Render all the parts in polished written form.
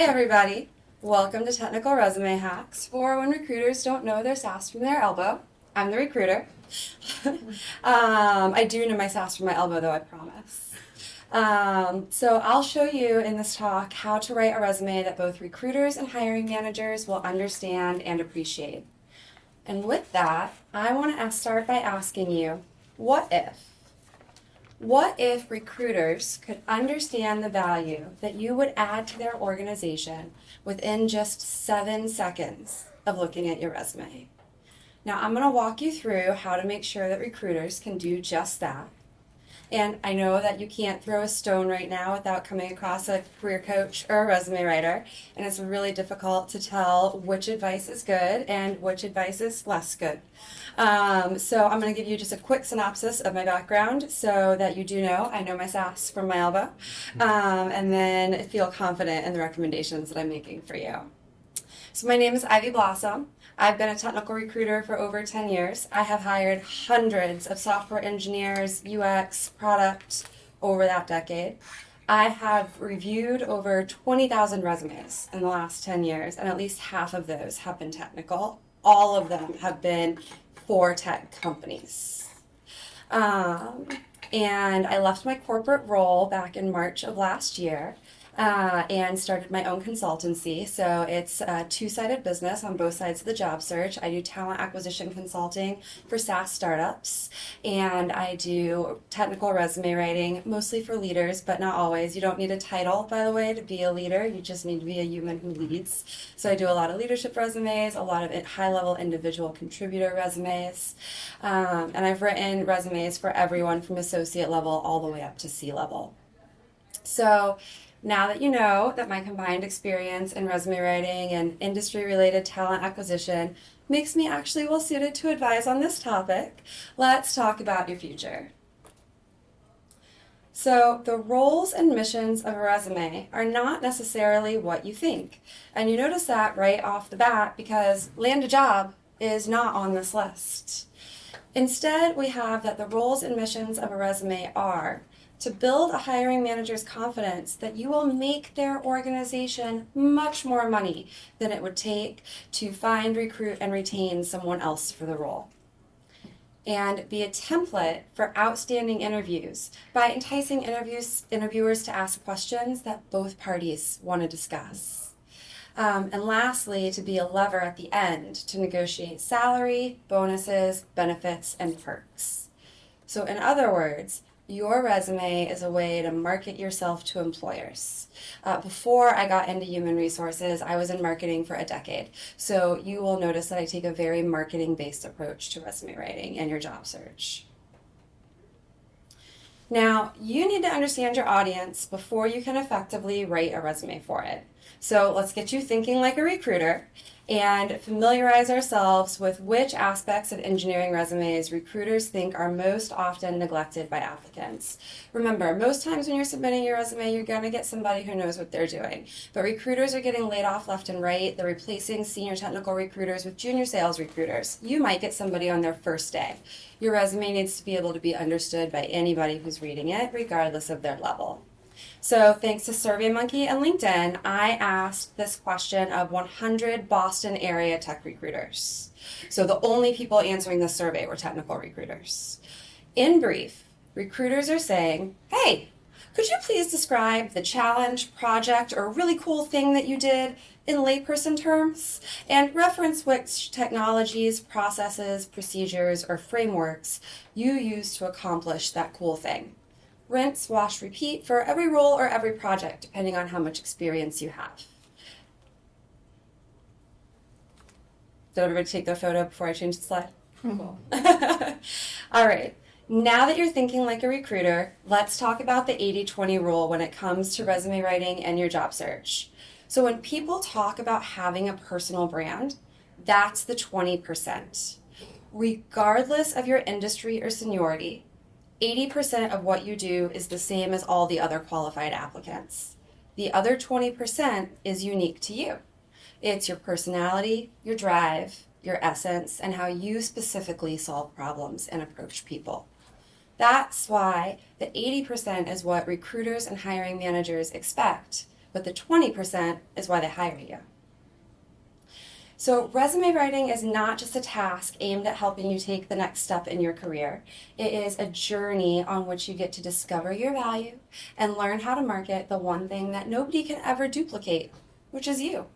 Hey everybody, welcome to Technical Resume Hacks for when recruiters don't know their SaaS from their elbow. I'm the recruiter. I do know my SaaS from my elbow though, I promise. So I'll show you in this talk how to write a resume that both recruiters and hiring managers will understand and appreciate. And with that, I want to start by asking you, what if? What if recruiters could understand the value that you would add to their organization within just 7 seconds of looking at your resume? Now, I'm going to walk you through how to make sure that recruiters can do just that. And I know that you can't throw a stone right now without coming across a career coach or a resume writer, and it's really difficult to tell which advice is good and which advice is less good. So I'm going to give you just a quick synopsis of my background so that you do know I know my SaaS from my elbow, and then feel confident in the recommendations that I'm making for you. So my name is Ivy Blossom. I've been a technical recruiter for over 10 years. I have hired hundreds of software engineers, UX, product over that decade. I have reviewed over 20,000 resumes in the last 10 years, and at least half of those have been technical. All of them have been for tech companies. And I left my corporate role back in March of last year. And started my own consultancy. So it's a two-sided business on both sides of the job search. I do talent acquisition consulting for SaaS startups, and I do technical resume writing, mostly for leaders, but not always. You don't need a title, by the way, to be a leader. You just need to be a human who leads. So I do a lot of leadership resumes, a lot of high-level individual contributor resumes, and I've written resumes for everyone from associate level all the way up to C-level. So now that you know that my combined experience in resume writing and industry-related talent acquisition makes me actually well suited to advise on this topic, let's talk about your future. So the roles and missions of a resume are not necessarily what you think. And you notice that right off the bat because land a job is not on this list. Instead, we have that the roles and missions of a resume are to build a hiring manager's confidence that you will make their organization much more money than it would take to find, recruit, and retain someone else for the role. And be a template for outstanding interviews by enticing interviewers to ask questions that both parties want to discuss. And lastly, to be a lever at the end to negotiate salary, bonuses, benefits, and perks. So in other words, your resume is a way to market yourself to employers. Before I got into human resources, I was in marketing for a decade. So you will notice that I take a very marketing-based approach to resume writing and your job search. Now, you need to understand your audience before you can effectively write a resume for it. So let's get you thinking like a recruiter and familiarize ourselves with which aspects of engineering resumes recruiters think are most often neglected by applicants. Remember, most times when you're submitting your resume, you're going to get somebody who knows what they're doing. But recruiters are getting laid off left and right. They're replacing senior technical recruiters with junior sales recruiters. You might get somebody on their first day. Your resume needs to be able to be understood by anybody who's reading it, regardless of their level. So thanks to SurveyMonkey and LinkedIn, I asked this question of 100 Boston area tech recruiters. So the only people answering this survey were technical recruiters. In brief, recruiters are saying, hey, could you please describe the challenge, project, or really cool thing that you did in layperson terms, and reference which technologies, processes, procedures, or frameworks you use to accomplish that cool thing. Rinse, wash, repeat for every role or every project, depending on how much experience you have. Did everybody take their photo before I change the slide? Cool. All right. Now that you're thinking like a recruiter, let's talk about the 80-20 rule when it comes to resume writing and your job search. So when people talk about having a personal brand, that's the 20%. Regardless of your industry or seniority, 80% of what you do is the same as all the other qualified applicants. The other 20% is unique to you. It's your personality, your drive, your essence, and how you specifically solve problems and approach people. That's why the 80% is what recruiters and hiring managers expect but the 20% is why they hire you. So resume writing is not just a task aimed at helping you take the next step in your career. It is a journey on which you get to discover your value and learn how to market the one thing that nobody can ever duplicate, which is you.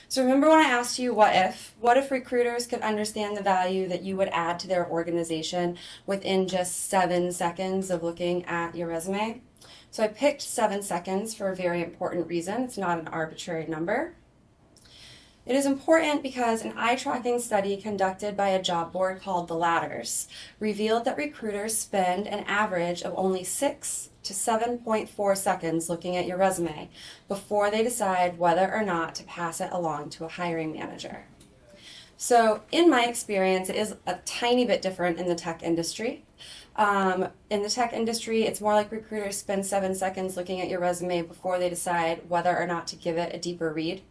So remember when I asked you what if recruiters could understand the value that you would add to their organization within just 7 seconds of looking at your resume? So I picked 7 seconds for a very important reason. It's not an arbitrary number. It is important because an eye-tracking study conducted by a job board called The Ladders revealed that recruiters spend an average of only 6 to 7.4 seconds looking at your resume before they decide whether or not to pass it along to a hiring manager. So in my experience, it is a tiny bit different in the tech industry. In the tech industry, it's more like recruiters spend 7 seconds looking at your resume before they decide whether or not to give it a deeper read.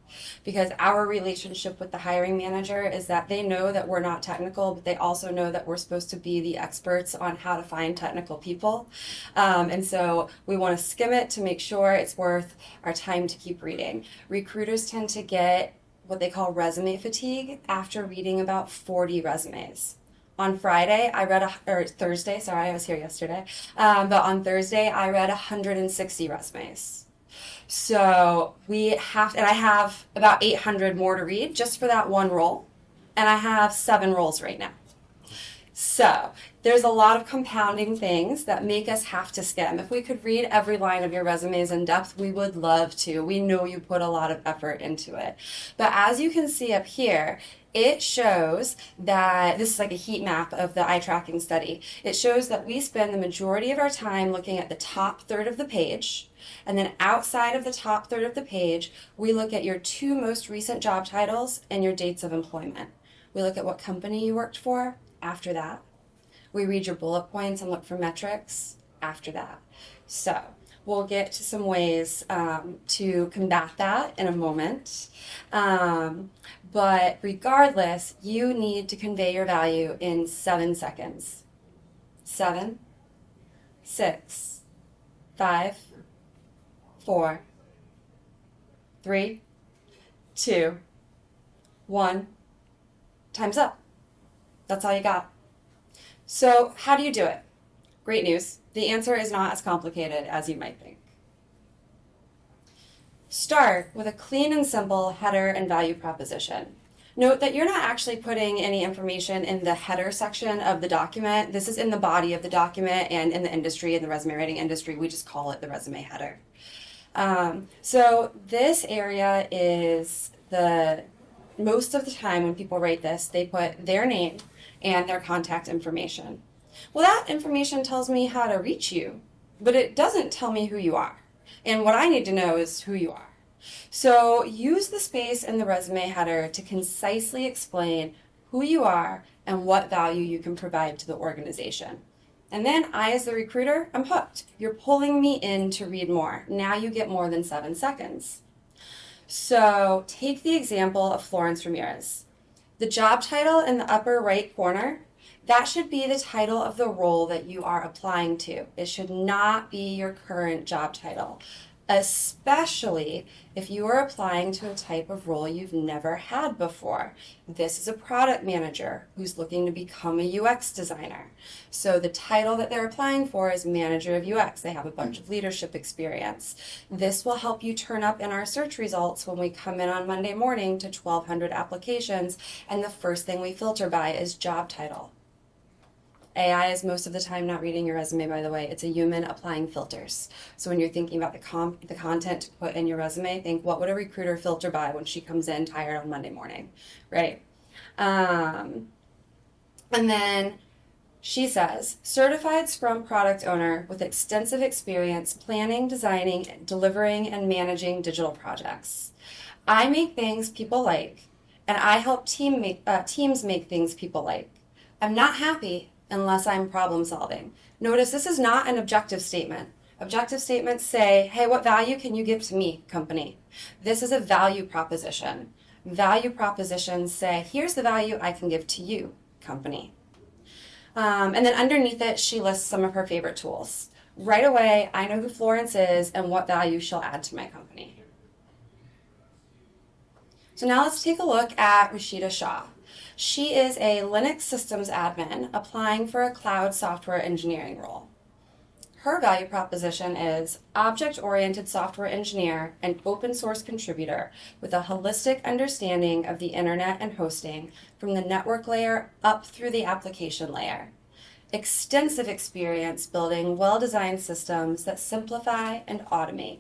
Because our relationship with the hiring manager is that they know that we're not technical, but they also know that we're supposed to be the experts on how to find technical people. And so we want to skim it to make sure it's worth our time to keep reading. Recruiters tend to get what they call resume fatigue after reading about 40 resumes. On Thursday, I was here yesterday, but on Thursday, I read 160 resumes. So I have about 800 more to read just for that one role, and I have 7 roles right now. So there's a lot of compounding things that make us have to skim. If we could read every line of your resumes in depth, we would love to. We know you put a lot of effort into it. But as you can see up here, it shows that, this is like a heat map of the eye tracking study. It shows that we spend the majority of our time looking at the top third of the page, and then outside of the top third of the page, we look at your 2 most recent job titles and your dates of employment. We look at what company you worked for after that. We read your bullet points and look for metrics after that. So we'll get to some ways to combat that in a moment. But regardless, you need to convey your value in 7 seconds. 7, 6, 5, 4, 3, 2, 1. Time's up. That's all you got. So how do you do it? Great news. The answer is not as complicated as you might think. Start with a clean and simple header and value proposition. Note that you're not actually putting any information in the header section of the document. This is in the body of the document, and in the industry, in the resume writing industry, we just call it the resume header. So this area is most of the time when people write this, they put their name and their contact information. Well, that information tells me how to reach you, but it doesn't tell me who you are. And what I need to know is who you are. So use the space in the resume header to concisely explain who you are and what value you can provide to the organization. And then I, as the recruiter, I'm hooked. You're pulling me in to read more. Now you get more than 7 seconds. So take the example of Florence Ramirez. The job title in the upper right corner, that should be the title of the role that you are applying to. It should not be your current job title, especially if you are applying to a type of role you've never had before. This is a product manager who's looking to become a UX designer. So the title that they're applying for is manager of UX. They have a bunch of leadership experience. This will help you turn up in our search results when we come in on Monday morning to 1,200 applications, and the first thing we filter by is job title. AI is most of the time not reading your resume, by the way. It's a human applying filters. So when you're thinking about the content to put in your resume, think, what would a recruiter filter by when she comes in tired on Monday morning, right? And then she says, certified Scrum product owner with extensive experience planning, designing, delivering, and managing digital projects. I make things people like, and I help teams make things people like. I'm not happy unless I'm problem solving. Notice this is not an objective statement. Objective statements say, hey, what value can you give to me, company? This is a value proposition. Value propositions say, here's the value I can give to you, company. And then underneath it, she lists some of her favorite tools. Right away, I know who Florence is and what value she'll add to my company. So now let's take a look at Rashida Shah. She is a Linux systems admin applying for a cloud software engineering role. Her value proposition is object-oriented software engineer and open source contributor with a holistic understanding of the internet and hosting from the network layer up through the application layer. Extensive experience building well-designed systems that simplify and automate.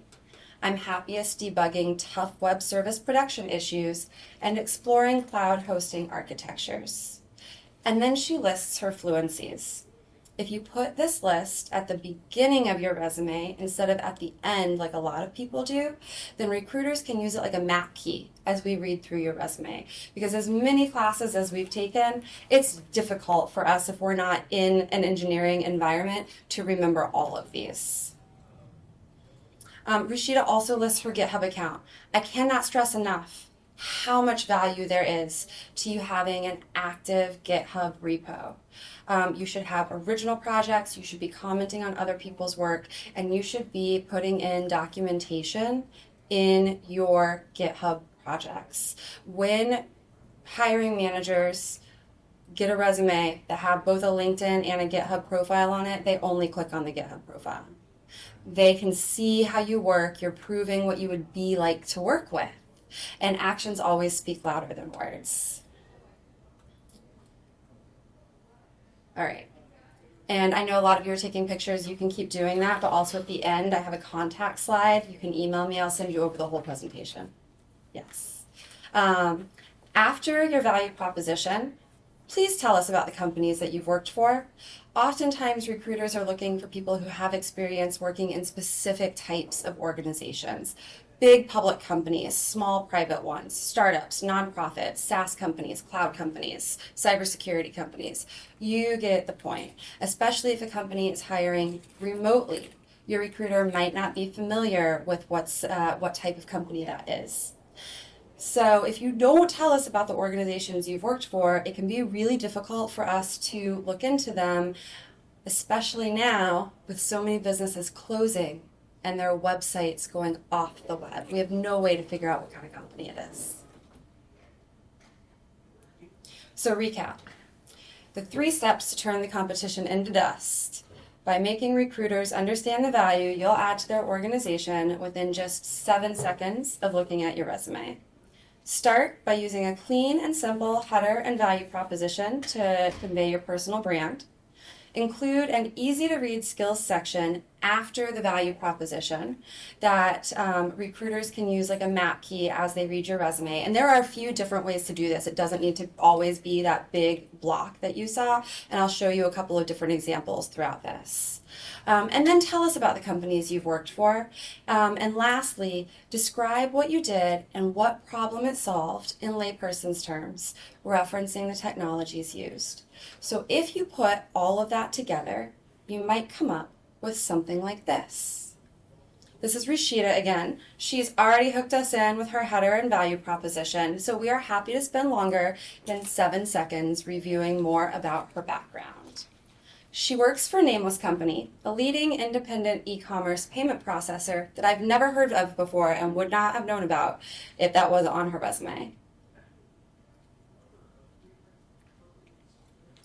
I'm happiest debugging tough web service production issues and exploring cloud hosting architectures. And then she lists her fluencies. If you put this list at the beginning of your resume instead of at the end like a lot of people do, then recruiters can use it like a map key as we read through your resume. Because as many classes as we've taken, it's difficult for us if we're not in an engineering environment to remember all of these. Rashida also lists her GitHub account. I cannot stress enough how much value there is to you having an active GitHub repo. You should have original projects, you should be commenting on other people's work, and you should be putting in documentation in your GitHub projects. When hiring managers get a resume that have both a LinkedIn and a GitHub profile on it, they only click on the GitHub profile. They can see how you work, you're proving what you would be like to work with, and actions always speak louder than words. All right, and I know a lot of you are taking pictures. You can keep doing that, but also at the end, I have a contact slide. You can email me. I'll send you over the whole presentation. Yes. After your value proposition, please tell us about the companies that you've worked for. Oftentimes, recruiters are looking for people who have experience working in specific types of organizations. Big public companies, small private ones, startups, nonprofits, SaaS companies, cloud companies, cybersecurity companies. You get the point, especially if a company is hiring remotely. Your recruiter might not be familiar with what type of company that is. So if you don't tell us about the organizations you've worked for, it can be really difficult for us to look into them, especially now with so many businesses closing and their websites going off the web. We have no way to figure out what kind of company it is. So recap. The 3 steps to turn the competition into dust. By making recruiters understand the value you'll add to their organization within just 7 seconds of looking at your resume. Start by using a clean and simple header and value proposition to convey your personal brand. Include an easy-to-read skills section after the value proposition that recruiters can use like a map key as they read your resume. And there are a few different ways to do this. It doesn't need to always be that big block that you saw, and I'll show you a couple of different examples throughout this. And then tell us about the companies you've worked for. And lastly, describe what you did and what problem it solved in layperson's terms, referencing the technologies used. So if you put all of that together, you might come up with something like this. This is Rashida again. She's already hooked us in with her header and value proposition, so we are happy to spend longer than 7 seconds reviewing more about her background. She works for Nameless Company, a leading independent e-commerce payment processor that I've never heard of before and would not have known about if that was on her resume.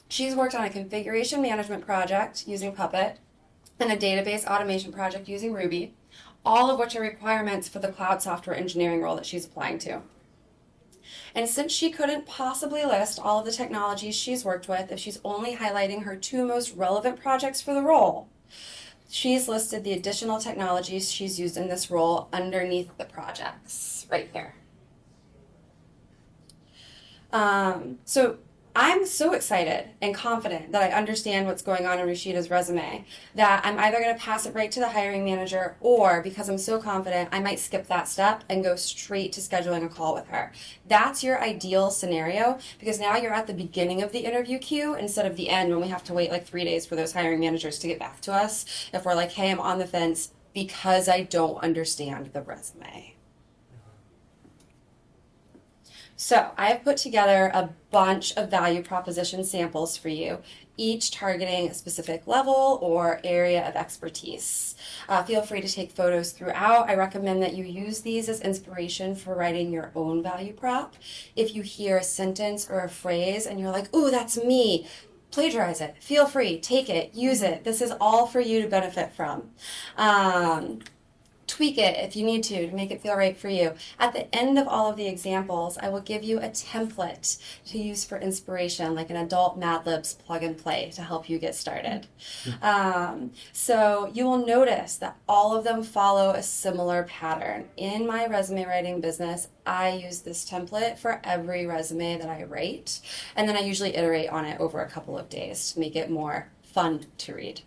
She's worked on a configuration management project using Puppet and a database automation project using Ruby, all of which are requirements for the cloud software engineering role that she's applying to. And since she couldn't possibly list all of the technologies she's worked with if she's only highlighting her 2 most relevant projects for the role, she's listed the additional technologies she's used in this role underneath the projects, right here. So I'm so excited and confident that I understand what's going on in Rashida's resume that I'm either going to pass it right to the hiring manager, or because I'm so confident, I might skip that step and go straight to scheduling a call with her. That's your ideal scenario, because now you're at the beginning of the interview queue instead of the end when we have to wait like 3 days for those hiring managers to get back to us if we're like, hey, I'm on the fence because I don't understand the resume. So I have put together a bunch of value proposition samples for you. each targeting a specific level or area of expertise. Feel free to take photos throughout. I recommend that you use these as inspiration for writing your own value prop. If you hear a sentence or a phrase and you're like, ooh, that's me, plagiarize it. Feel free, take it, use it. This is all for you to benefit from. Tweak it if you need to make it feel right for you. At the end of all of the examples, I will give you a template to use for inspiration, like an adult Mad Libs plug and play to help you get started. So you will notice that all of them follow a similar pattern. In my resume writing business, I use this template for every resume that I write, and then I usually iterate on it over a couple of days to make it more fun to read.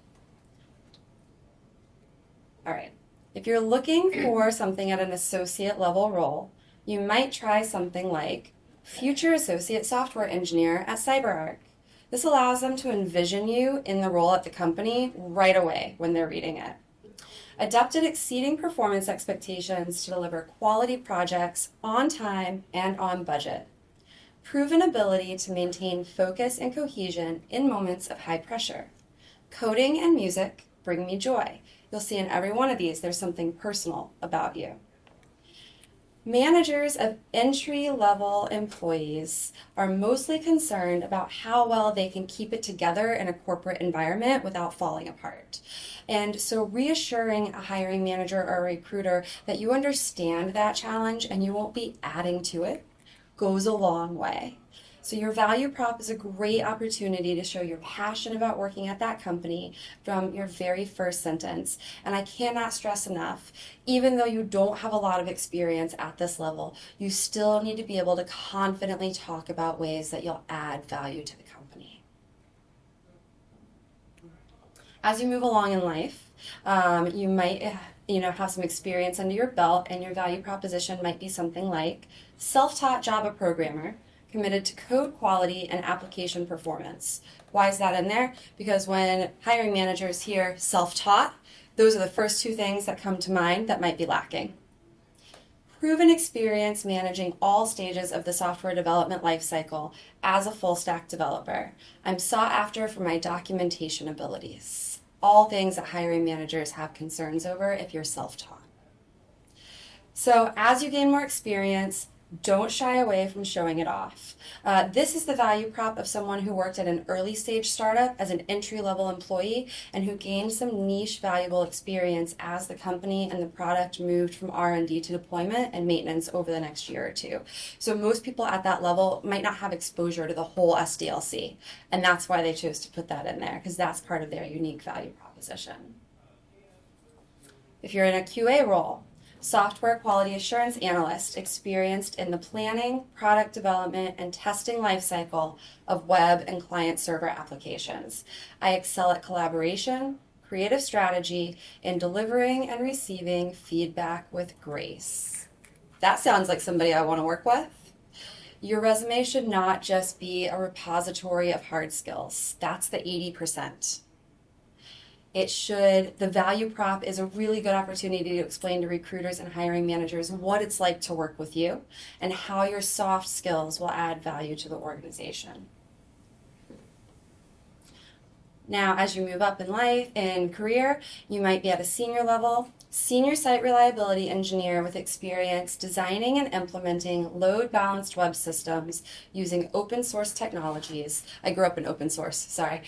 All right. If you're looking for something at an associate level role, you might try something like Future Associate Software Engineer at CyberArk. This allows them to envision you in the role at the company right away when they're reading it. Adept at exceeding performance expectations to deliver quality projects on time and on budget. Proven ability to maintain focus and cohesion in moments of high pressure. Coding and music bring me joy. You'll see in every one of these, there's something personal about you. Managers of entry-level employees are mostly concerned about how well they can keep it together in a corporate environment without falling apart. And so reassuring a hiring manager or a recruiter that you understand that challenge and you won't be adding to it goes a long way. So your value prop is a great opportunity to show your passion about working at that company from your very first sentence. And I cannot stress enough, even though you don't have a lot of experience at this level, you still need to be able to confidently talk about ways that you'll add value to the company. As you move along in life, you might have some experience under your belt, and your value proposition might be something like self-taught Java programmer, committed to code quality and application performance. Why is that in there? Because when hiring managers hear self-taught, those are the first two things that come to mind that might be lacking. Proven experience managing all stages of the software development lifecycle as a full-stack developer. I'm sought after for my documentation abilities. All things that hiring managers have concerns over if you're self-taught. So as you gain more experience, don't shy away from showing it off. This is the value prop of someone who worked at an early stage startup as an entry-level employee and who gained some niche valuable experience as the company and the product moved from R&D to deployment and maintenance over the next year or two. So most people at that level might not have exposure to the whole SDLC, and that's why they chose to put that in there, because that's part of their unique value proposition. If you're in a QA role, software quality assurance analyst experienced in the planning, product development, and testing lifecycle of web and client-server applications. I excel at collaboration, creative strategy, in delivering and receiving feedback with grace. That sounds like somebody I want to work with. Your resume should not just be a repository of hard skills. That's the 80%. The value prop is a really good opportunity to explain to recruiters and hiring managers what it's like to work with you and how your soft skills will add value to the organization. Now, as you move up in life and career, you might be at a senior level, senior site reliability engineer with experience designing and implementing load-balanced web systems using open source technologies. I grew up in open source, sorry.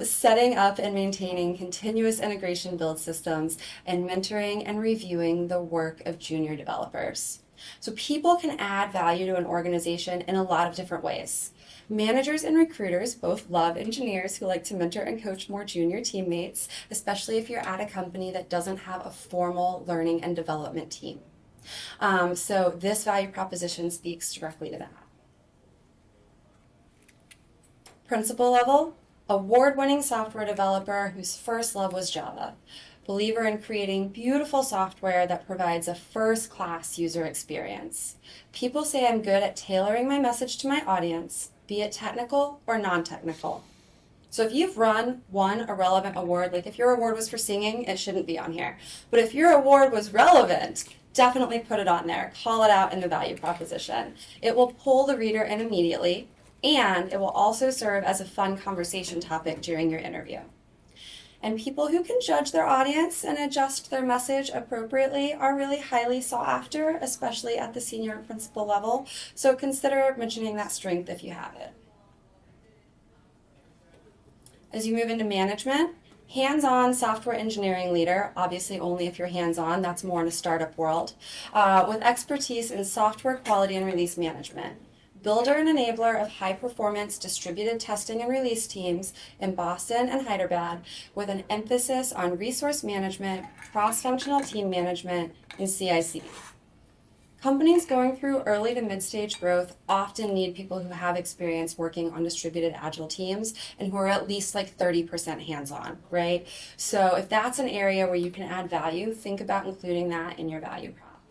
Setting up and maintaining continuous integration build systems and mentoring and reviewing the work of junior developers. So people can add value to an organization in a lot of different ways. Managers and recruiters both love engineers who like to mentor and coach more junior teammates, especially if you're at a company that doesn't have a formal learning and development team. So this value proposition speaks directly to that. Principal level, award-winning software developer whose first love was Java. Believer in creating beautiful software that provides a first-class user experience. People say I'm good at tailoring my message to my audience, be it technical or non-technical. So if you've won a relevant award, like if your award was for singing, it shouldn't be on here. But if your award was relevant, definitely put it on there. Call it out in the value proposition. It will pull the reader in immediately, And it will also serve as a fun conversation topic during your interview. And people who can judge their audience and adjust their message appropriately are really highly sought after, especially at the senior principal level. So consider mentioning that strength if you have it. As you move into management, hands-on software engineering leader, obviously only if you're hands-on, that's more in a startup world, with expertise in software quality and release management. Builder and enabler of high-performance distributed testing and release teams in Boston and Hyderabad, with an emphasis on resource management, cross-functional team management, and CI/CD. Companies going through early to mid-stage growth often need people who have experience working on distributed agile teams and who are at least like 30% hands-on, right? So if that's an area where you can add value, think about including that in your value prop.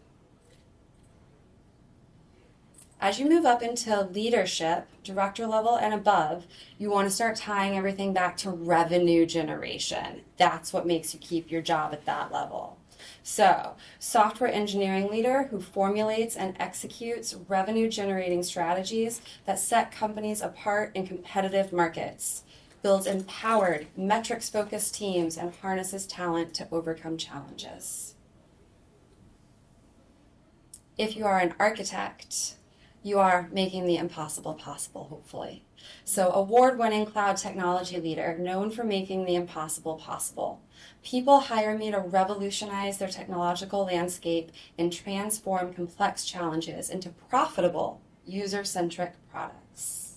As you move up into leadership, director level and above, you want to start tying everything back to revenue generation. That's what makes you keep your job at that level. So, software engineering leader who formulates and executes revenue generating strategies that set companies apart in competitive markets, builds empowered, metrics focused teams, and harnesses talent to overcome challenges. If you are an architect, you are making the impossible possible, hopefully. So, award-winning cloud technology leader, known for making the impossible possible. People hire me to revolutionize their technological landscape and transform complex challenges into profitable, user-centric products.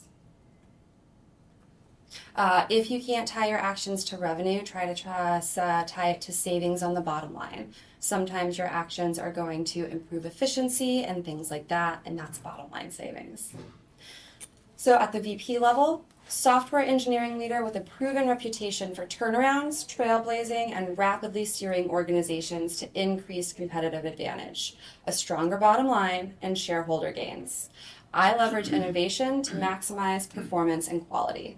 If you can't tie your actions to revenue, try to tie it to savings on the bottom line. Sometimes your actions are going to improve efficiency and things like that, and that's bottom line savings. So at the VP level, software engineering leader with a proven reputation for turnarounds, trailblazing, and rapidly steering organizations to increase competitive advantage, a stronger bottom line, and shareholder gains. I leverage innovation to maximize performance and quality.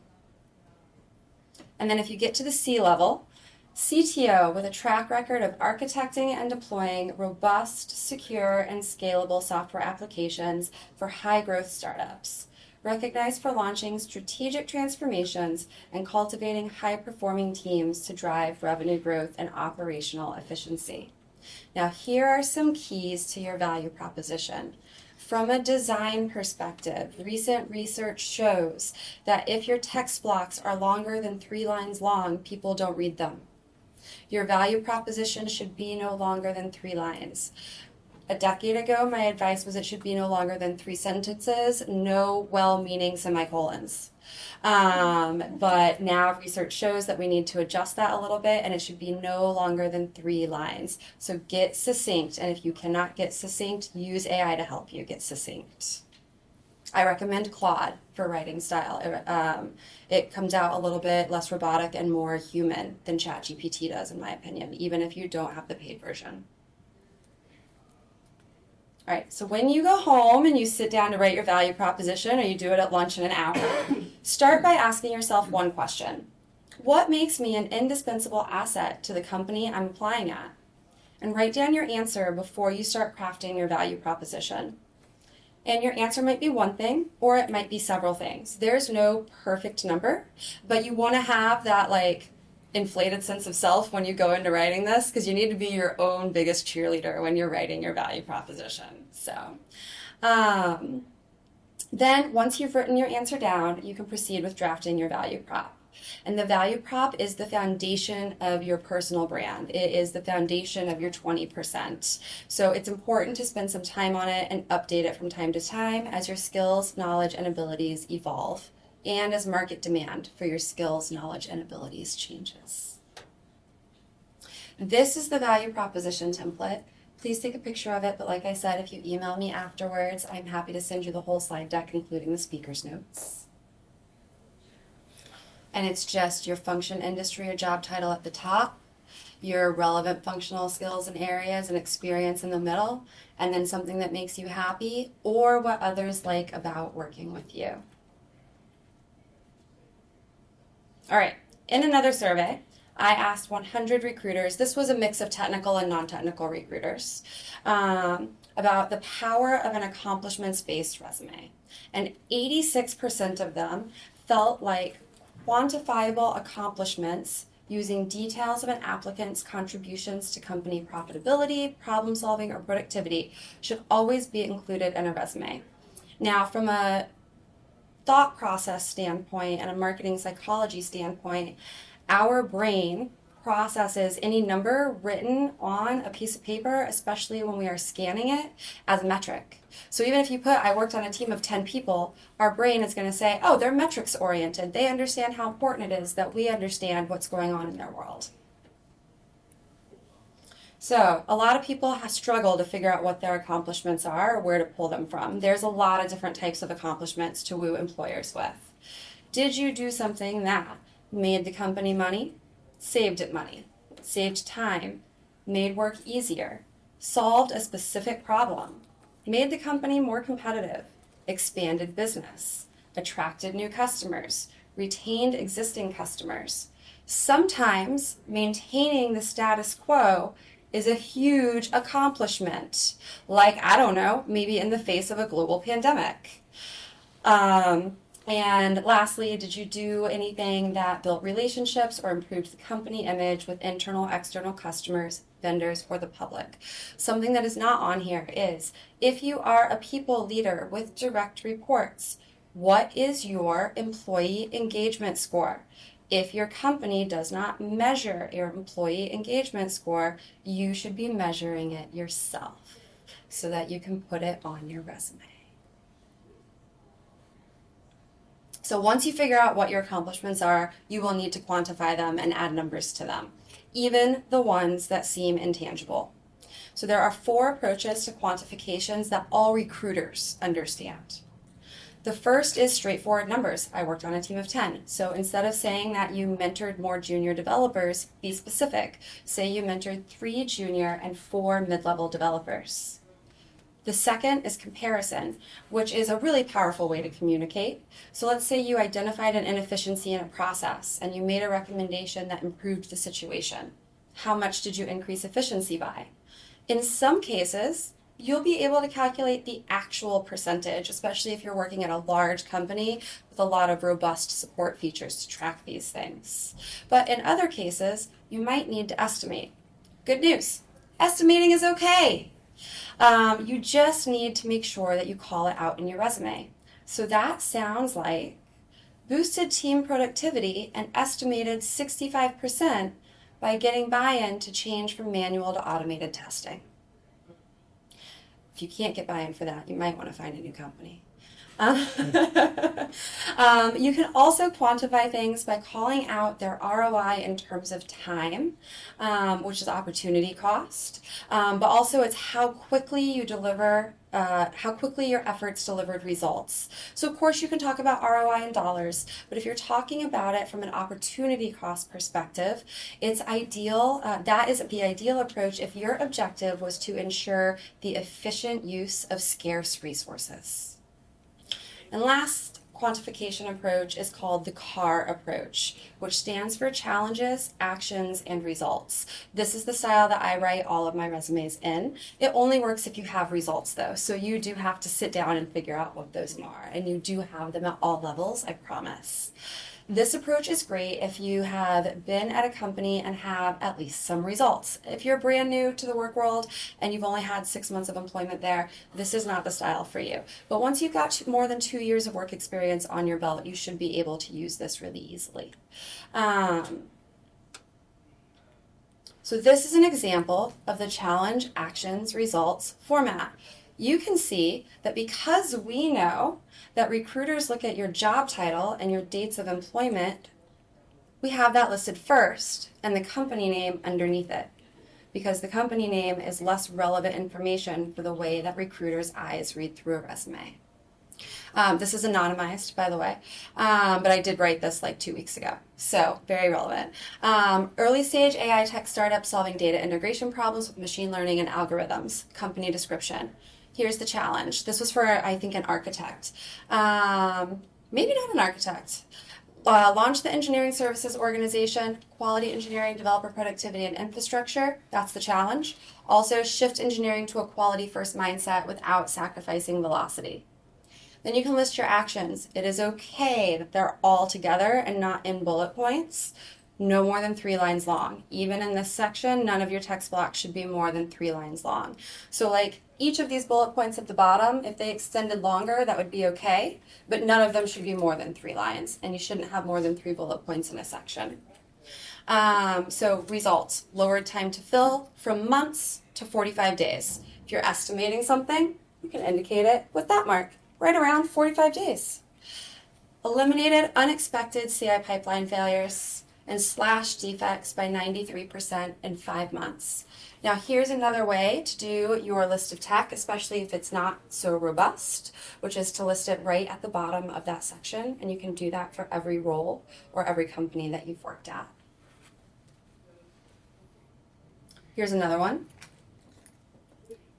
And then if you get to the C level, CTO with a track record of architecting and deploying robust, secure, and scalable software applications for high-growth startups. Recognized for launching strategic transformations and cultivating high-performing teams to drive revenue growth and operational efficiency. Now, here are some keys to your value proposition. From a design perspective, recent research shows that if your text blocks are longer than 3 lines long, people don't read them. Your value proposition should be no longer than 3 lines. A decade ago, my advice was it should be no longer than 3 sentences, no well-meaning semicolons. But now research shows that we need to adjust that a little bit, and it should be no longer than 3 lines. So get succinct, and if you cannot get succinct, use AI to help you get succinct. I recommend Claude for writing style. It comes out a little bit less robotic and more human than ChatGPT does, in my opinion, even if you don't have the paid version. All right, so when you go home and you sit down to write your value proposition, or you do it at lunch in an hour, start by asking yourself one question. What makes me an indispensable asset to the company I'm applying at? And write down your answer before you start crafting your value proposition. And your answer might be one thing, or it might be several things. There's no perfect number, but you want to have that inflated sense of self when you go into writing this, because you need to be your own biggest cheerleader when you're writing your value proposition. So then once you've written your answer down, you can proceed with drafting your value prop. And the value prop is the foundation of your personal brand. It is the foundation of your 20%. So it's important to spend some time on it and update it from time to time as your skills, knowledge, and abilities evolve, and as market demand for your skills, knowledge, and abilities changes. This is the value proposition template. Please take a picture of it, but like I said, if you email me afterwards, I'm happy to send you the whole slide deck, including the speaker's notes. And it's just your function, industry, or job title at the top, your relevant functional skills and areas and experience in the middle, and then something that makes you happy or what others like about working with you. All right, in another survey, I asked 100 recruiters, this was a mix of technical and non-technical recruiters, about the power of an accomplishments-based resume. And 86% of them felt like quantifiable accomplishments using details of an applicant's contributions to company profitability, problem solving, or productivity should always be included in a resume. Now, from a thought process standpoint and a marketing psychology standpoint, our brain processes any number written on a piece of paper, especially when we are scanning it, as a metric. So even if you put, I worked on a team of 10 people, our brain is going to say, oh, they're metrics oriented. They understand how important it is that we understand what's going on in their world. So a lot of people have struggled to figure out what their accomplishments are or where to pull them from. There's a lot of different types of accomplishments to woo employers with. Did you do something that made the company money, saved it money, saved time, made work easier, solved a specific problem, made the company more competitive, expanded business, attracted new customers, retained existing customers? Sometimes maintaining the status quo is a huge accomplishment, like, I don't know, maybe in the face of a global pandemic. And lastly, did you do anything that built relationships or improved the company image with internal, external customers, vendors, or the public? Something that is not on here is, if you are a people leader with direct reports, what is your employee engagement score? If your company does not measure your employee engagement score, you should be measuring it yourself so that you can put it on your resume. So once you figure out what your accomplishments are, you will need to quantify them and add numbers to them, even the ones that seem intangible. So there are 4 approaches to quantifications that all recruiters understand. The first is straightforward numbers. I worked on a team of 10. So instead of saying that you mentored more junior developers, be specific. Say you mentored 3 junior and 4 mid-level developers. The second is comparison, which is a really powerful way to communicate. So let's say you identified an inefficiency in a process and you made a recommendation that improved the situation. How much did you increase efficiency by? In some cases, you'll be able to calculate the actual percentage, especially if you're working at a large company with a lot of robust support features to track these things. But in other cases, you might need to estimate. Good news, estimating is okay. You just need to make sure that you call it out in your resume. So that sounds like boosted team productivity and estimated 65% by getting buy-in to change from manual to automated testing. If you can't get buy-in for that, you might want to find a new company. You can also quantify things by calling out their ROI in terms of time, which is opportunity cost, but also it's how quickly you deliver, how quickly your efforts delivered results. So of course you can talk about ROI in dollars, but if you're talking about it from an opportunity cost perspective, it's ideal, that is the ideal approach if your objective was to ensure the efficient use of scarce resources. And last quantification approach is called the CAR approach, which stands for challenges, actions, and results. This is the style that I write all of my resumes in. It only works if you have results though, so you do have to sit down and figure out what those are, and you do have them at all levels, I promise. This approach is great if you have been at a company and have at least some results. If you're brand new to the work world and you've only had 6 months of employment there, this is not the style for you. But once you've got more than 2 years of work experience on your belt, you should be able to use this really easily. So this is an example of the challenge, actions, results format. You can see that because we know that recruiters look at your job title and your dates of employment, we have that listed first and the company name underneath it, because the company name is less relevant information for the way that recruiters' eyes read through a resume. This is anonymized, by the way, but I did write this like 2 weeks ago, so very relevant. Early stage AI tech startup solving data integration problems with machine learning and algorithms. Company description. Here's the challenge. This was for, I think, an architect. Maybe not an architect. Launch the engineering services organization, quality engineering, developer productivity, and infrastructure. That's the challenge. Also, shift engineering to a quality first mindset without sacrificing velocity. Then you can list your actions. It is okay that they're all together and not in bullet points. No more than 3 lines long. Even in this section, none of your text blocks should be more than 3 lines long. So like each of these bullet points at the bottom, if they extended longer, that would be okay, but none of them should be more than 3 lines, and you shouldn't have more than 3 bullet points in a section. So results, lowered time to fill from months to 45 days. If you're estimating something, you can indicate it with that mark, right around 45 days. Eliminated unexpected CI pipeline failures and slashed defects by 93% in 5 months. Now here's another way to do your list of tech, especially if it's not so robust, which is to list it right at the bottom of that section, and you can do that for every role or every company that you've worked at. Here's another one.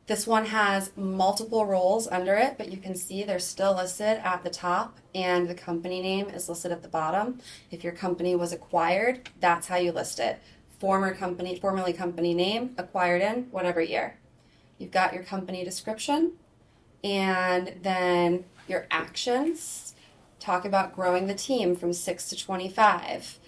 This one has multiple roles under it, but you can see they're still listed at the top and the company name is listed at the bottom. If your company was acquired, that's how you list it. Formerly company name, acquired in whatever year. You've got your company description and then your actions. Talk about growing the team from 6 to 25.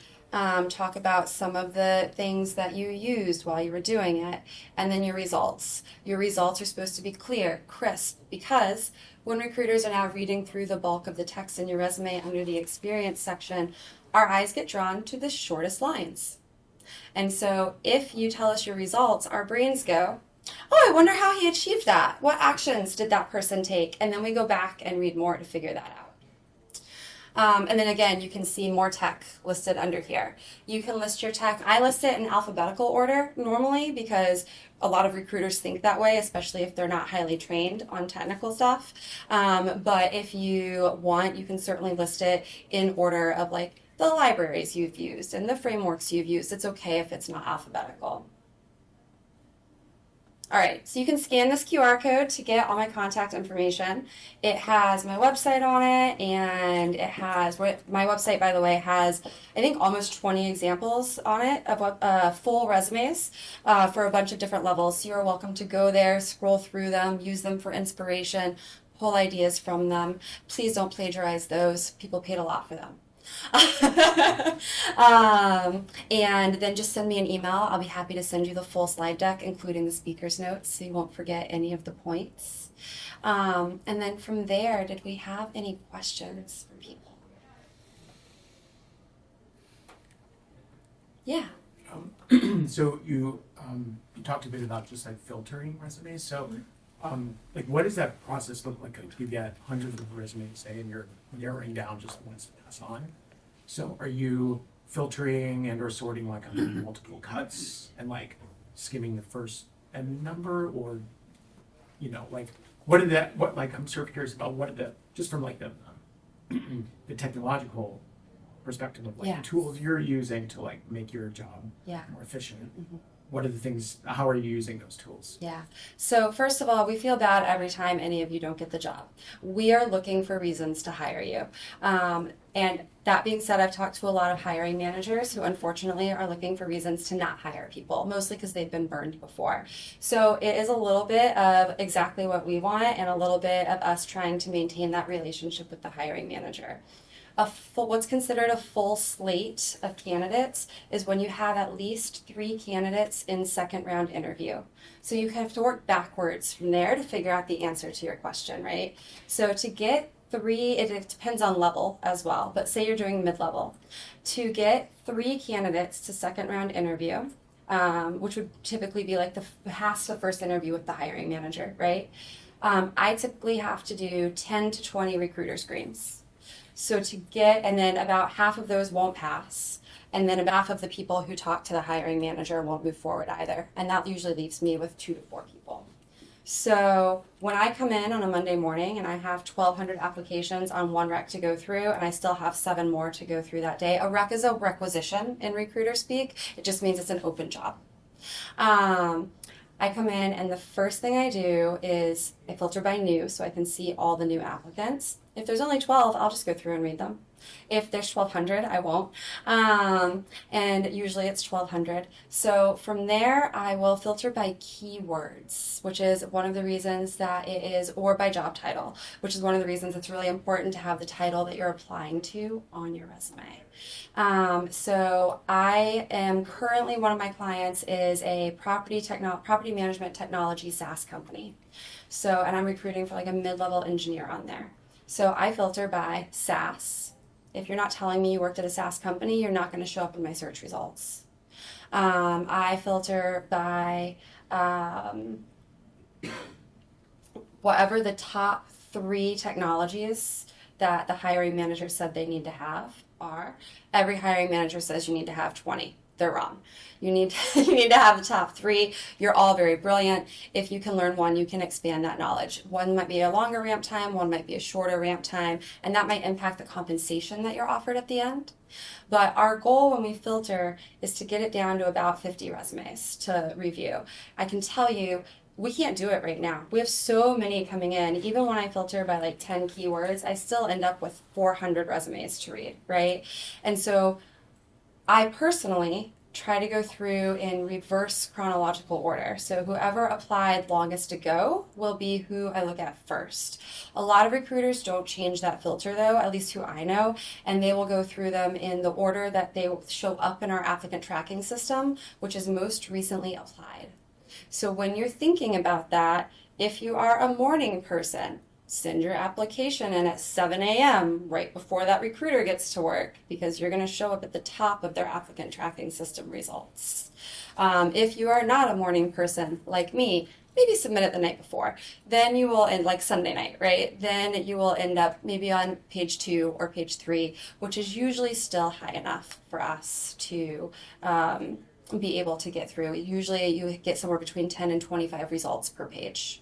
Talk about some of the things that you used while you were doing it, and then your results. Your results are supposed to be clear, crisp, because when recruiters are now reading through the bulk of the text in your resume under the experience section, our eyes get drawn to the shortest lines. And so if you tell us your results, our brains go, oh, I wonder how he achieved that. What actions did that person take? And then we go back and read more to figure that out. And then again, you can see more tech listed under here. You can list your tech. I list it in alphabetical order normally because a lot of recruiters think that way, especially if they're not highly trained on technical stuff. But if you want, you can certainly list it in order of like the libraries you've used and the frameworks you've used. It's okay if it's not alphabetical. All right, so you can scan this QR code to get all my contact information. It has my website on it, and it has, my website, by the way, has, I think, almost 20 examples on it of full resumes for a bunch of different levels. So you're welcome to go there, scroll through them, use them for inspiration, pull ideas from them. Please don't plagiarize those. People paid a lot for them. And then just send me an email. I'll be happy to send you the full slide deck, including the speaker's notes, so you won't forget any of the points. And then from there, did we have any questions for people? Yeah. So you talked a bit about just like filtering resumes. So like what does that process look like? You get hundreds of resumes, say, and you're narrowing down just ones to pass on. So are you filtering and or sorting like on multiple cuts and like skimming the first N number, or like what I'm sort of curious about what are the, just from like the technological perspective of like the tools you're using to like make your job more efficient. Mm-hmm. What are the things, how are you using those tools? Yeah. So first of all, we feel bad every time any of you don't get the job. We are looking for reasons to hire you. And that being said, I've talked to a lot of hiring managers who unfortunately are looking for reasons to not hire people, mostly because they've been burned before. So it is a little bit of exactly what we want and a little bit of us trying to maintain that relationship with the hiring manager. What's considered a full slate of candidates is when you have at least 3 candidates in second round interview. So you have to work backwards from there to figure out the answer to your question, right? So to get 3, it depends on level as well, but say you're doing mid-level. To get 3 candidates to second round interview, which would typically be like past the first interview with the hiring manager, right? I typically have to do 10 to 20 recruiter screens. So and then about half of those won't pass. And then about half of the people who talk to the hiring manager won't move forward either. And that usually leaves me with 2 to 4 people. So when I come in on a Monday morning and I have 1,200 applications on one rec to go through, and I still have 7 more to go through that day, a rec is a requisition in recruiter speak. It just means it's an open job. I come in and the first thing I do is I filter by new so I can see all the new applicants. If there's only 12, I'll just go through and read them. If there's 1,200, I won't. And usually it's 1,200. So from there, I will filter by keywords, which is one of the reasons that it is, or by job title, which is one of the reasons it's really important to have the title that you're applying to on your resume. So I am currently, one of my clients is a property management technology SaaS company. So, and I'm recruiting for like a mid-level engineer on there. So I filter by SaaS. If you're not telling me you worked at a SaaS company, you're not going to show up in my search results. I filter by whatever the top 3 technologies that the hiring manager said they need to have are. Every hiring manager says you need to have 20. They're wrong. You need to have the top 3. You're all very brilliant. If you can learn one, you can expand that knowledge. One might be a longer ramp time, one might be a shorter ramp time, and that might impact the compensation that you're offered at the end. But our goal when we filter is to get it down to about 50 resumes to review. I can tell you, we can't do it right now. We have so many coming in. Even when I filter by like 10 keywords, I still end up with 400 resumes to read, right? And so I personally try to go through in reverse chronological order. So whoever applied longest to go will be who I look at first. A lot of recruiters don't change that filter though, at least who I know, and they will go through them in the order that they show up in our applicant tracking system, which is most recently applied. So when you're thinking about that, if you are a morning person, send your application in at 7 a.m. right before that recruiter gets to work, because you're going to show up at the top of their applicant tracking system results. If you are not a morning person like me, maybe submit it the night before. Then you will end, like Sunday night, right? Then you will end up maybe on page 2 or page 3, which is usually still high enough for us to be able to get through. Usually you get somewhere between 10 and 25 results per page,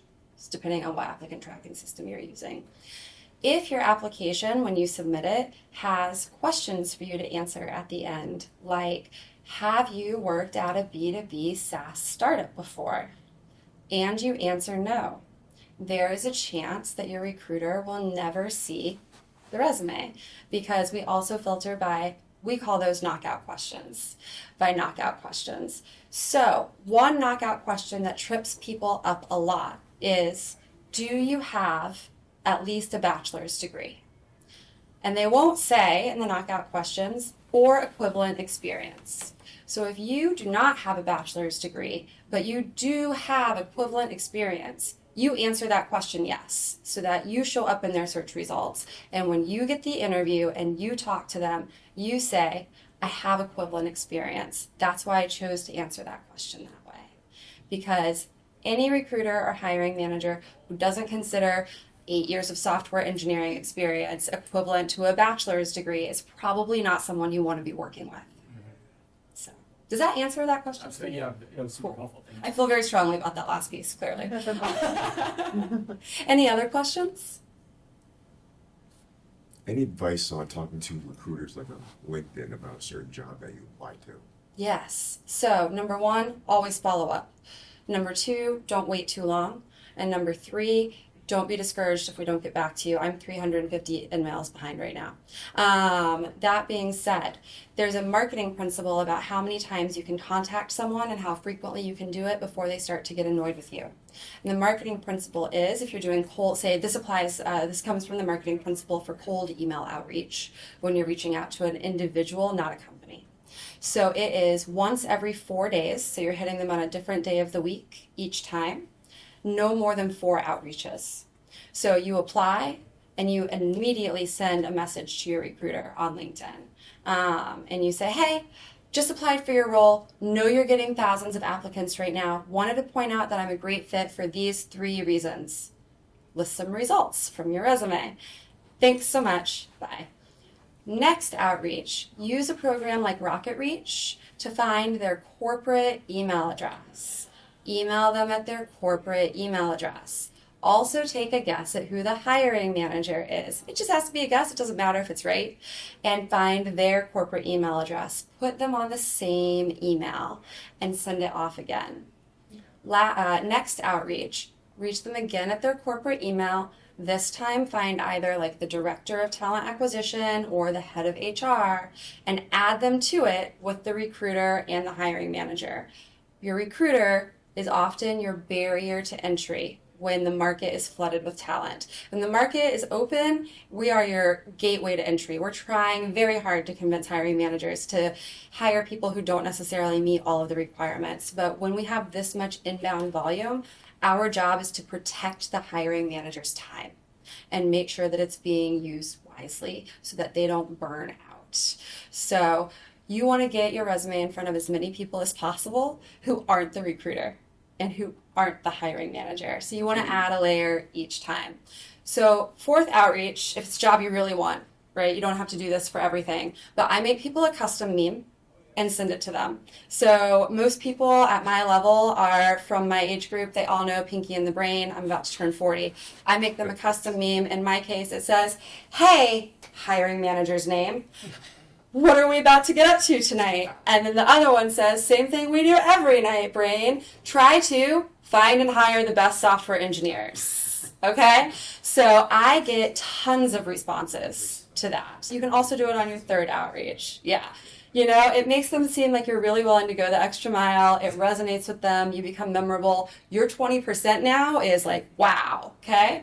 depending on what applicant tracking system you're using. If your application, when you submit it, has questions for you to answer at the end, like, have you worked at a B2B SaaS startup before? And you answer no, there is a chance that your recruiter will never see the resume, because we also filter by, we call those knockout questions, by knockout questions. So one knockout question that trips people up a lot is, do you have at least a bachelor's degree? And they won't say in the knockout questions, or equivalent experience. So if you do not have a bachelor's degree, but you do have equivalent experience, you answer that question yes, so that you show up in their search results. And when you get the interview and you talk to them, you say, I have equivalent experience. That's why I chose to answer that question that way. Because any recruiter or hiring manager who doesn't consider 8 years of software engineering experience equivalent to a bachelor's degree is probably not someone you want to be working with. So, does that answer that question? Absolutely, yeah, it was super helpful. Thank you. I feel very strongly about that last piece, clearly. Any other questions? Any advice on talking to recruiters like on LinkedIn about a certain job that you apply to? Yes. So, number 1, always follow up. Number 2, don't wait too long. And number 3, don't be discouraged if we don't get back to you. I'm 350 emails behind right now. That being said, there's a marketing principle about how many times you can contact someone and how frequently you can do it before they start to get annoyed with you. And the marketing principle is, if you're doing cold, say this applies, this comes from the marketing principle for cold email outreach, when you're reaching out to an individual, not a company. So it is once every 4 days, so you're hitting them on a different day of the week each time. No more than 4 outreaches. So you apply and you immediately send a message to your recruiter on LinkedIn. And you say, hey, just applied for your role. Know you're getting thousands of applicants right now. Wanted to point out that I'm a great fit for these 3 reasons. List some results from your resume. Thanks so much. Bye. Next outreach, use a program like Rocket Reach to find their corporate email address. Email them at their corporate email address. Also take a guess at who the hiring manager is. It just has to be a guess. It doesn't matter if it's right. And find their corporate email address. Put them on the same email and send it off again. Next outreach, reach them again at their corporate email. This time, find either like the director of talent acquisition or the head of HR and add them to it with the recruiter and the hiring manager. Your recruiter is often your barrier to entry when the market is flooded with talent. When the market is open, we are your gateway to entry. We're trying very hard to convince hiring managers to hire people who don't necessarily meet all of the requirements. But when we have this much inbound volume, our job is to protect the hiring manager's time and make sure that it's being used wisely so that they don't burn out. So you want to get your resume in front of as many people as possible who aren't the recruiter and who aren't the hiring manager. So you want to add a layer each time. So fourth outreach, if it's a job you really want, right? You don't have to do this for everything, but I make people a custom meme and send it to them. So most people at my level are from my age group. They all know Pinky and the Brain. I'm about to turn 40. I make them a custom meme. In my case, it says, "Hey, hiring manager's name. What are we about to get up to tonight?" And then the other one says, "Same thing we do every night, Brain. Try to find and hire the best software engineers." Okay? So I get tons of responses to that. You can also do it on your third outreach. Yeah. You know, it makes them seem like you're really willing to go the extra mile. It resonates with them. You become memorable. Your 20% now is like, wow, okay?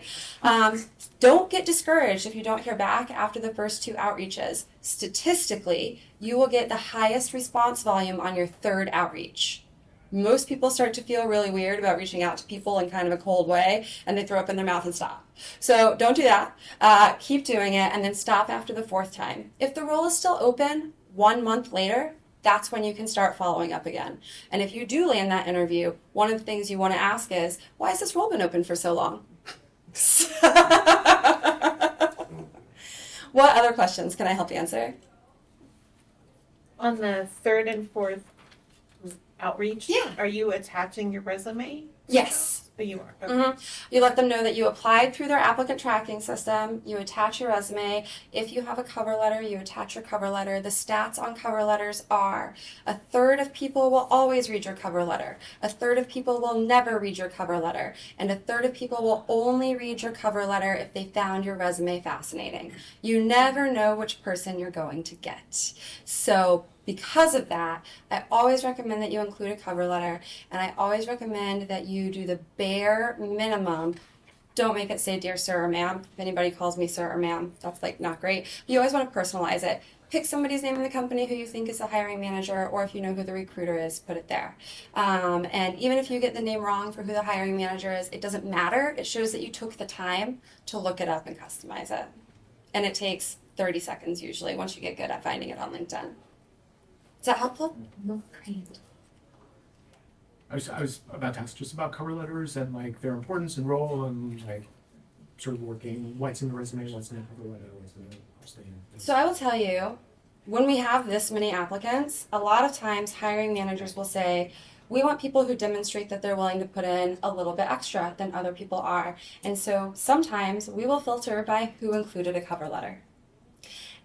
Don't get discouraged if you don't hear back after the first 2 outreaches. Statistically, you will get the highest response volume on your third outreach. Most people start to feel really weird about reaching out to people in kind of a cold way, and they throw up in their mouth and stop. So don't do that. Keep doing it, and then stop after the 4th time. If the role is still open 1 month later, that's when you can start following up again. And if you do land that interview, one of the things you want to ask is, why has this role been open for so long? What other questions can I help you answer? On the 3rd and 4th outreach, Yeah. are you attaching your resume? Yes. Oh, you are. Okay. Mm-hmm. You let them know that you applied through their applicant tracking system. You attach your resume. If you have a cover letter, you attach your cover letter. The stats on cover letters are 1/3 of people will always read your cover letter. 1/3 of people will never read your cover letter. And 1/3 of people will only read your cover letter if they found your resume fascinating. You never know which person you're going to get. So because of that, I always recommend that you include a cover letter, and I always recommend that you do the bare minimum. Don't make it say "Dear Sir" or "Ma'am." If anybody calls me "Sir" or "Ma'am," that's like not great. You always want to personalize it. Pick somebody's name in the company who you think is the hiring manager, or if you know who the recruiter is, put it there. And even if you get the name wrong for who the hiring manager is, it doesn't matter. It shows that you took the time to look it up and customize it. And it takes 30 seconds usually once you get good at finding it on LinkedIn. Is that helpful? Great. I was about to ask just about cover letters and like their importance and role and like sort of working what's in the resume, what's in the cover letter, what's in the So I will tell you, when we have this many applicants, a lot of times hiring managers will say, we want people who demonstrate that they're willing to put in a little bit extra than other people are. And so sometimes we will filter by who included a cover letter.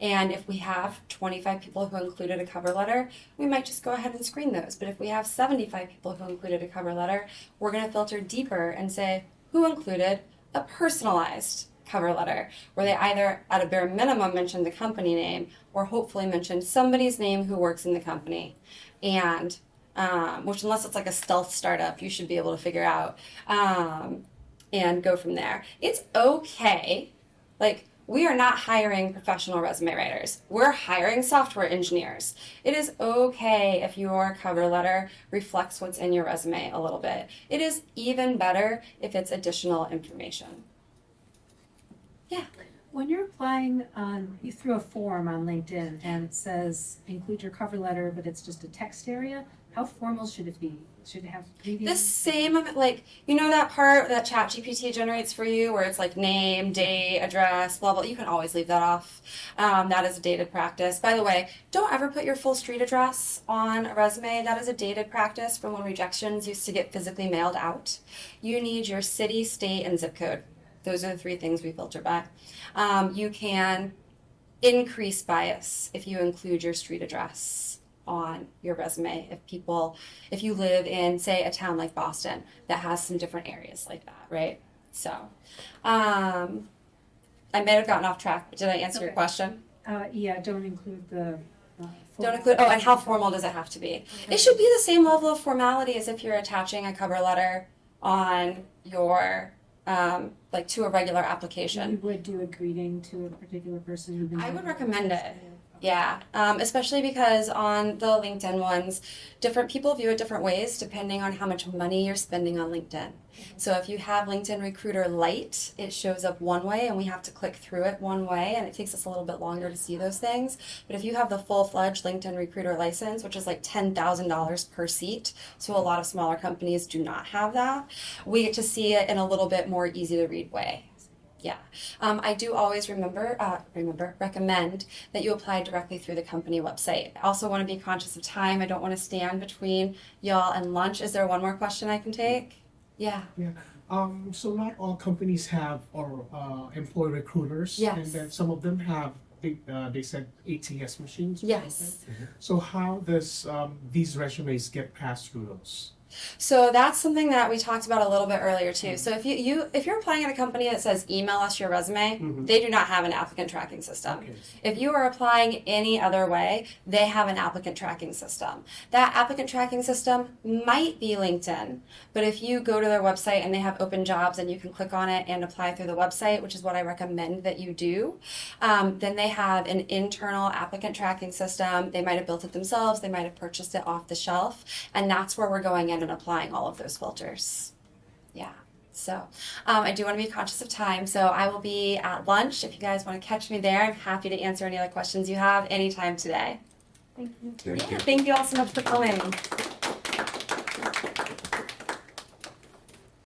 And if we have 25 people who included a cover letter, we might just go ahead and screen those. But if we have 75 people who included a cover letter, we're going to filter deeper and say, who included a personalized cover letter, where they either at a bare minimum mentioned the company name or hopefully mentioned somebody's name who works in the company. And which, unless it's like a stealth startup, you should be able to figure out and go from there. It's okay. Like, we are not hiring professional resume writers. We're hiring software engineers. It is okay if your cover letter reflects what's in your resume a little bit. It is even better if it's additional information. Yeah. When you're applying you threw a form on LinkedIn and it says include your cover letter, but it's just a text area. How formal should it be? Should it have previous? The same, like, you know that part that ChatGPT generates for you where it's like name, date, address, blah, blah. You can always leave that off. That is a dated practice. By the way, don't ever put your full street address on a resume. That is a dated practice from when rejections used to get physically mailed out. You need your city, state, and zip code. Those are the 3 things we filter by. You can increase bias if you include your street address. on your resume if you live in, say, a town like Boston that has some different areas like that, right? So, I may have gotten off track, but did I answer your Okay. question? Yeah, don't include the. Don't include, oh, and how formal does it have to be? It should be the same level of formality as if you're attaching a cover letter on your, like to a regular You application. would do a greeting to a particular person who'd been. I would doing recommend it. Okay. Yeah, especially because on the LinkedIn ones, different people view it different ways depending on how much money you're spending on LinkedIn. So if you have LinkedIn Recruiter Lite, it shows up one way and we have to click through it one way and it takes us a little bit longer to see those things. But if you have the full-fledged LinkedIn Recruiter license, which is like $10,000 per seat, so a lot of smaller companies do not have that, we get to see it in a little bit more easy to read way. Yeah. I do always recommend that you apply directly through the company website. I also want to be conscious of time. I don't want to stand between y'all and lunch. Is there one more question I can take? Yeah. Yeah. So not all companies have or employ recruiters. Yes. And then some of them have. They said ATS machines. Or Yes. something. So how does these resumes get passed through those? So that's something that we talked about a little bit earlier too. So if you're applying at a company that says email us your resume, they do not have an applicant tracking system. Okay. If you are applying any other way, they have an applicant tracking system. That applicant tracking system might be LinkedIn, but if you go to their website and they have open jobs and you can click on it and apply through the website, which is what I recommend that you do, then they have an internal applicant tracking system. They might have built it themselves. They might have purchased it off the shelf, and that's where we're going in and applying all of those filters. Yeah. So I do want to be conscious of time. So I will be at lunch. If you guys want to catch me there, I'm happy to answer any other questions you have anytime today. Thank you. Thank you. Thank you all so much for coming.